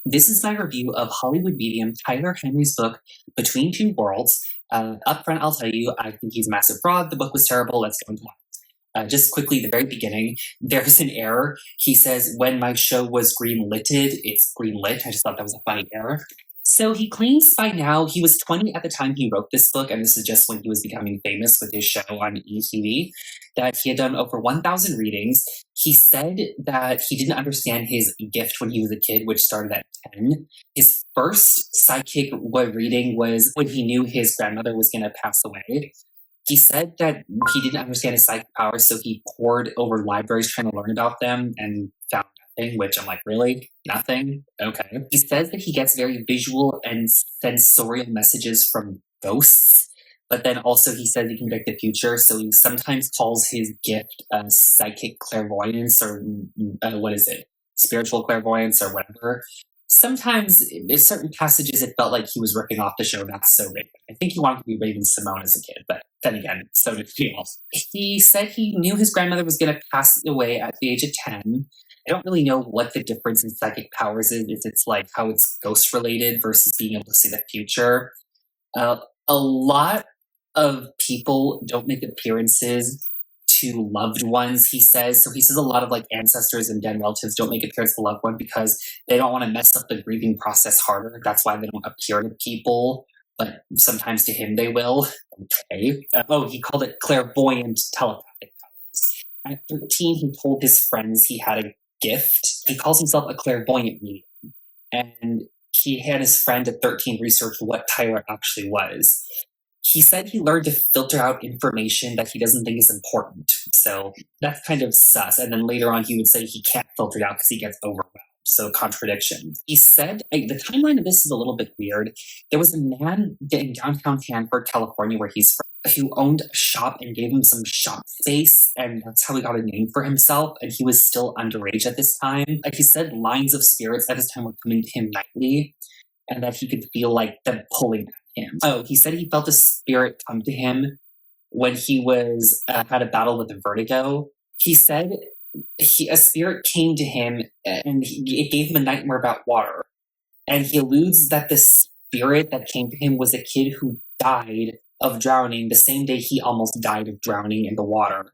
This is my review of Hollywood medium Tyler Henry's book, Between Two Worlds. Up front, I'll tell you, I think he's a massive fraud. The book was terrible. Let's go into it. Just quickly, the very beginning, there's an error. He says, when my show was green-litted, it's green-lit. I just thought that was a funny error. So he claims by now, he was 20 at the time he wrote this book, and this is just when he was becoming famous with his show on ETV, that he had done over 1,000 readings. He said that he didn't understand his gift when he was a kid, which started at 10. His first psychic reading was when he knew his grandmother was going to pass away. He said that he didn't understand his psychic powers, so he pored over libraries trying to learn about them and found nothing, which I'm like, really? Nothing? Okay. He says that he gets very visual and sensorial messages from ghosts, but then also he says he can predict the future, so he sometimes calls his gift psychic clairvoyance or spiritual clairvoyance or whatever. Sometimes, in certain passages, it felt like he was ripping off the show That's So Raven. I think he wanted to be Raven Simone as a kid, but then again, so did he also. He said he knew his grandmother was going to pass away at the age of 10. I don't really know what the difference in psychic powers is. If it's like how it's ghost related versus being able to see the future. A lot of people don't make appearances to loved ones, he says. So he says a lot of like ancestors and dead relatives don't make appearances to loved one because they don't want to mess up the grieving process harder. That's why they don't appear to people, but sometimes to him they will. Okay. He called it clairvoyant telepathic powers. At 13, he told his friends he had a gift. He calls himself a clairvoyant medium. And he had his friend at 13 research what Tyler actually was. He said he learned to filter out information that he doesn't think is important. So that's kind of sus. And then later on, he would say he can't filter it out because he gets overwhelmed. So contradiction. He said, the timeline of this is a little bit weird. There was a man in downtown Hanford, California, where he's from, who owned a shop and gave him some shop space. And that's how he got a name for himself. And he was still underage at this time. Like he said, lines of spirits at this time were coming to him nightly. And that he could feel like them pulling him. He said he felt a spirit come to him when he was had a battle with vertigo. He said a spirit came to him and it gave him a nightmare about water. And he alludes that the spirit that came to him was a kid who died of drowning the same day he almost died of drowning in the water.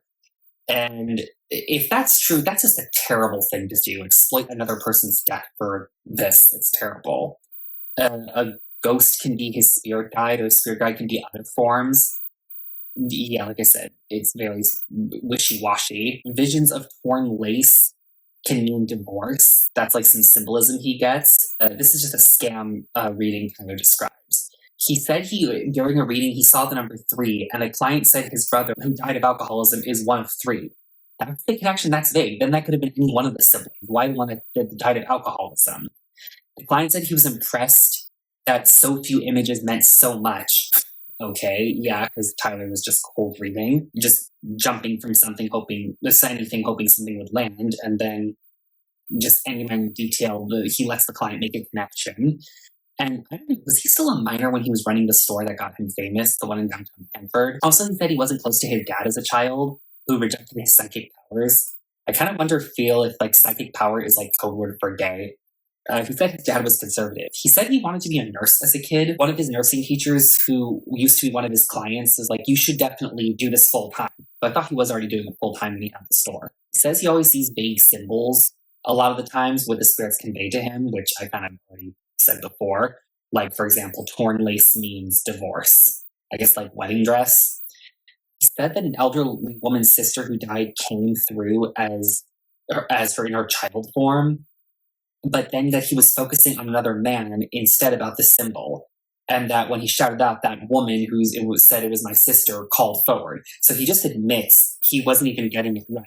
And if that's true, that's just a terrible thing to do. Exploit another person's death for this. It's terrible. A ghost can be his spirit guide, or a spirit guide can be other forms. Yeah, like I said, it's very wishy-washy. Visions of torn lace can mean divorce. That's like some symbolism he gets. This is just a scam reading kind of describes. He said during a reading, he saw the number 3, and a client said his brother, who died of alcoholism, is one of 3. That's the connection, that's vague. Then that could have been any one of the siblings. Why the one that died of alcoholism? The client said he was impressed that so few images meant so much. Okay, yeah, because Tyler was just cold reading, just jumping from something, hoping something would land, and then just any minor detail, he lets the client make a connection. And I don't know, was he still a minor when he was running the store that got him famous, the one in downtown Hanford? Also, he said he wasn't close to his dad as a child, who rejected his psychic powers. I kind of feel if like psychic power is like code word for gay. He said his dad was conservative. He said he wanted to be a nurse as a kid. One of his nursing teachers, who used to be one of his clients, was like, you should definitely do this full time. But I thought he was already doing it full time when he had the store. He says he always sees vague symbols a lot of the times what the spirits convey to him, which I kind of already said before. Like, for example, torn lace means divorce. I guess like wedding dress. He said that an elderly woman's sister who died came through as her in her child form, but then that he was focusing on another man instead about the symbol. And that when he shouted out, that woman said it was my sister called forward. So he just admits he wasn't even getting it right.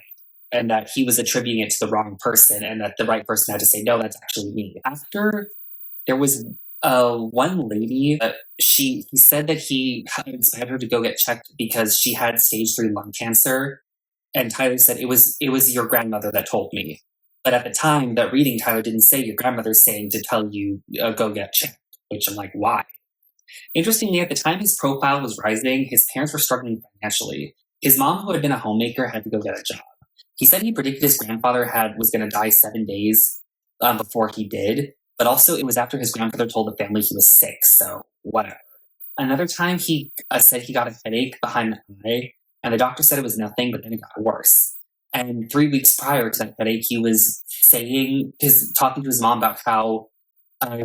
And that he was attributing it to the wrong person, and that the right person had to say, no, that's actually me. After, there was one lady, he said that he inspired her to go get checked because she had stage 3 lung cancer. And Tyler said, it was your grandmother that told me. But at the time, that reading, Tyler didn't say your grandmother's saying to tell you, go get checked, which I'm like, why? Interestingly, at the time his profile was rising, his parents were struggling financially. His mom, who had been a homemaker, had to go get a job. He said he predicted his grandfather was going to die 7 days before he did. But also, it was after his grandfather told the family he was sick, so whatever. Another time, he said he got a headache behind the eye, and the doctor said it was nothing, but then it got worse. And 3 weeks prior to that headache, he was talking to his mom about how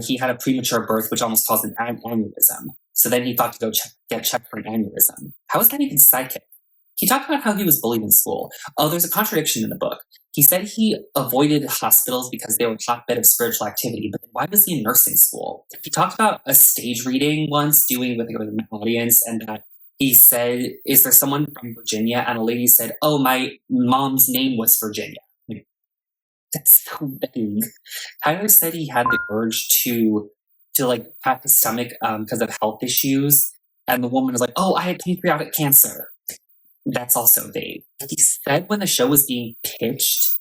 he had a premature birth, which almost caused an aneurysm. So then he thought to get checked for an aneurysm. How is that even psychic? He talked about how he was bullied in school. Oh, there's a contradiction in the book. He said he avoided hospitals because they were a hotbed of spiritual activity, but why was he in nursing school? He talked about a stage reading once doing with an audience, and that he said, is there someone from Virginia? And a lady said, oh, my mom's name was Virginia. Like, that's so vague. Tyler said he had the urge to like pat his stomach because of health issues, and the woman was like, oh, I had pancreatic cancer. That's also vague. He said when the show was being pitched,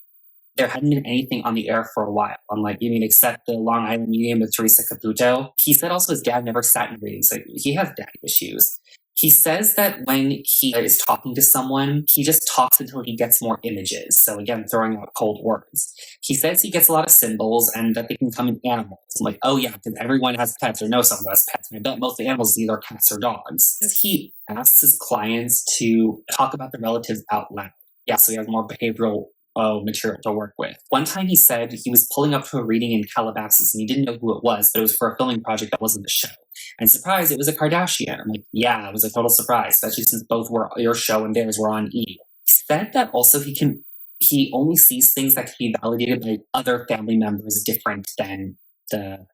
there hadn't been anything on the air for a while. I'm like, you mean except the Long Island Medium with Teresa Caputo? He said also his dad never sat in readings, so he has daddy issues. He says that when he is talking to someone, he just talks until he gets more images. So again, throwing out cold words. He says he gets a lot of symbols and that they can come in animals. I'm like, oh yeah, because everyone has pets or knows someone who has pets. And I bet most of the animals either cats or dogs. He asks his clients to talk about the relatives out loud. Yeah, so he has more behavioral material to work with. One time he said he was pulling up to a reading in Calabasas and he didn't know who it was, but it was for a filming project that wasn't the show. And surprise, it was a Kardashian. I'm like, yeah, it was a total surprise, especially since both were your show and theirs were on E. He said that also he only sees things that can be validated by other family members different than the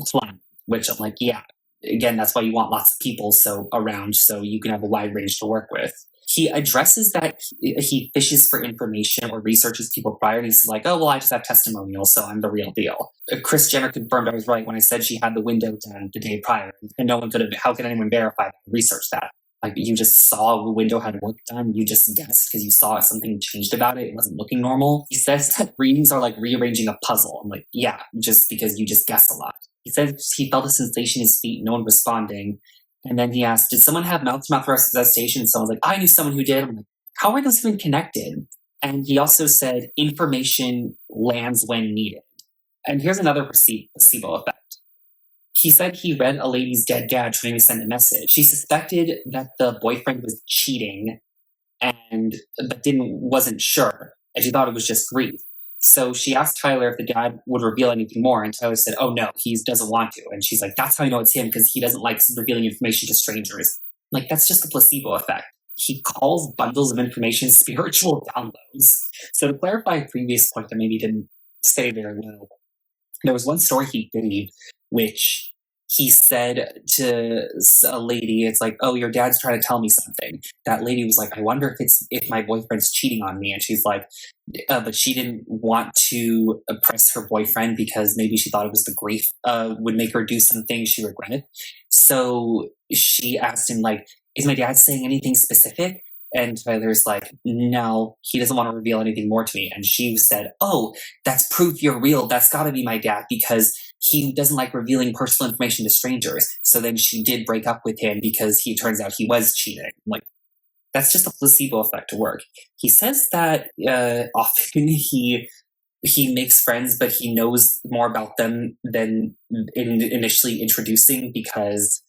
client, which I'm like, yeah. Again, that's why you want lots of people around so you can have a wide range to work with. He addresses that he fishes for information or researches people prior. And he's like, oh, well, I just have testimonials, so I'm the real deal. Kris Jenner confirmed I was right when I said she had the window done the day prior. And no one could have, how could anyone verify that and research that? Like, you just saw the window had work done. You just guessed because you saw something changed about it. It wasn't looking normal. He says that readings are like rearranging a puzzle. I'm like, yeah, just because you just guess a lot. He says he felt a sensation in his feet, no one responding. And then he asked, did someone have mouth-to-mouth resuscitation? Someone's like, I knew someone who did. I'm like, how are those even connected? And he also said, information lands when needed. And here's another placebo effect. He said he read a lady's dead dad trying to send a message. She suspected that the boyfriend was cheating but wasn't sure. And she thought it was just grief. So she asked Tyler if the dad would reveal anything more, and Tyler said, oh no, he doesn't want to. And she's like, that's how I know it's him, because he doesn't like revealing information to strangers. Like, that's just a placebo effect. He calls bundles of information spiritual downloads. So to clarify a previous point that maybe didn't say very well, there was one story he believed, which he said to a lady, it's like, oh, your dad's trying to tell me something. That lady was like, I wonder if my boyfriend's cheating on me. And she's like, but she didn't want to oppress her boyfriend because maybe she thought it was the grief would make her do something she regretted. So she asked him, like, is my dad saying anything specific? And Tyler's like, no, he doesn't want to reveal anything more to me. And she said, oh, that's proof you're real. That's got to be my dad because he doesn't like revealing personal information to strangers. So then she did break up with him because turns out he was cheating. Like, that's just a placebo effect to work. He says that often he makes friends, but he knows more about them than initially introducing because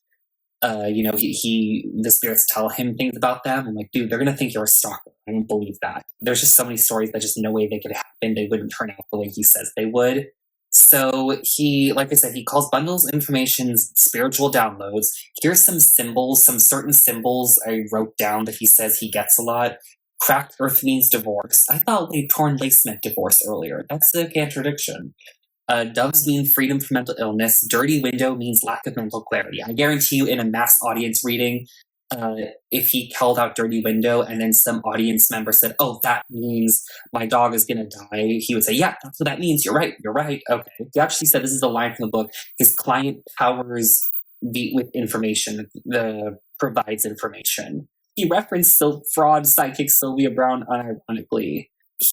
the spirits tell him things about them. I'm like, dude, they're gonna think you're a stalker. I don't believe that. There's just so many stories that just no way they could happen. They wouldn't turn out the way he says they would. So he, like I said, he calls bundles of information spiritual downloads. Here's some symbols, some certain symbols I wrote down that he says he gets a lot. Cracked earth means divorce. I thought torn lace meant divorce earlier. That's a contradiction. Doves mean freedom from mental illness. Dirty window means lack of mental clarity. I guarantee you in a mass audience reading, if he called out dirty window and then some audience member said, oh, that means my dog is going to die, he would say, yeah, that's what that means. You're right. Okay. He actually said, this is a line from the book, his client powers with information, provides information. He referenced fraud psychic Sylvia Brown unironically.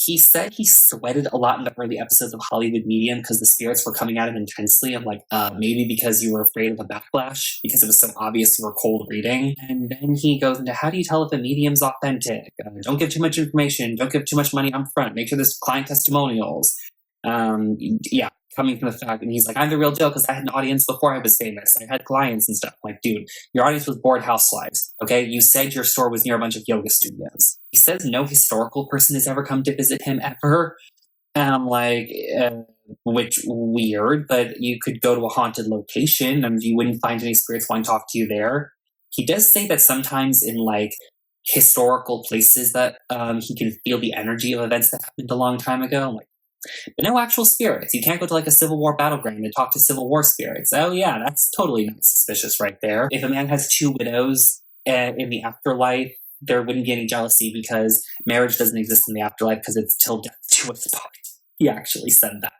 He said he sweated a lot in the early episodes of Hollywood Medium because the spirits were coming at him intensely. I'm like, maybe because you were afraid of a backlash because it was so obvious you were cold reading. And then he goes into, how do you tell if a medium's authentic? Don't give too much information. Don't give too much money up front. Make sure there's client testimonials. Yeah, coming from the fact, and he's like, I'm the real deal because I had an audience before I was famous. I had clients and stuff. Like, dude, your audience was bored housewives. Okay, you said your store was near a bunch of yoga studios. He says no historical person has ever come to visit him ever. And I'm like, which weird, but you could go to a haunted location and you wouldn't find any spirits wanting to talk to you there. He does say that sometimes in like historical places that he can feel the energy of events that happened a long time ago. I'm like, but no actual spirits. You can't go to like a Civil War battleground and talk to Civil War spirits. Oh yeah, that's totally not suspicious right there. If a man has two widows in the afterlife, there wouldn't be any jealousy because marriage doesn't exist in the afterlife because it's till death do us part. He actually said that.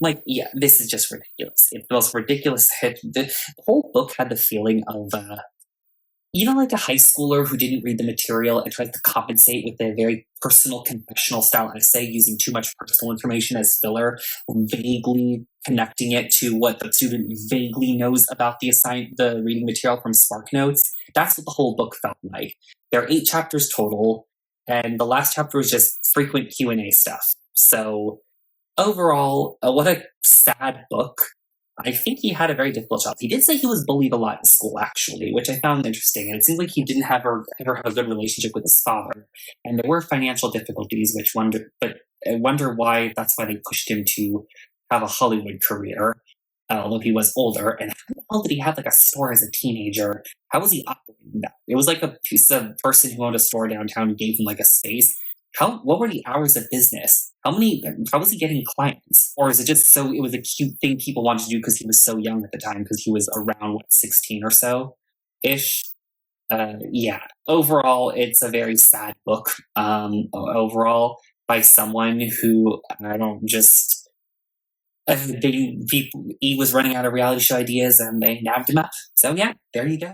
Like, yeah, this is just ridiculous. It's the most ridiculous hit. The whole book had the feeling of like a high schooler who didn't read the material and tries to compensate with a very personal confessional style essay using too much personal information as filler, vaguely connecting it to what the student vaguely knows about the reading material from Spark Notes. That's what the whole book felt like. There are 8 chapters total, and the last chapter was just frequent Q&A stuff. So overall, what a sad book. I think he had a very difficult childhood. He did say he was bullied a lot in school, actually, which I found interesting. And it seems like he didn't ever have a good relationship with his father. And there were financial difficulties, but I wonder why that's why they pushed him to have a Hollywood career, although he was older. And how the hell did he have like a store as a teenager? How was he operating that? It was like a person who owned a store downtown gave him like a space. What were the hours of business? How was he getting clients? Or is it just so it was a cute thing people wanted to do because he was so young at the time, because he was around, 16 or so ish? Yeah. Overall, it's a very sad book. Overall, by someone who, I don't just, he was running out of reality show ideas and they nabbed him up. So yeah, there you go.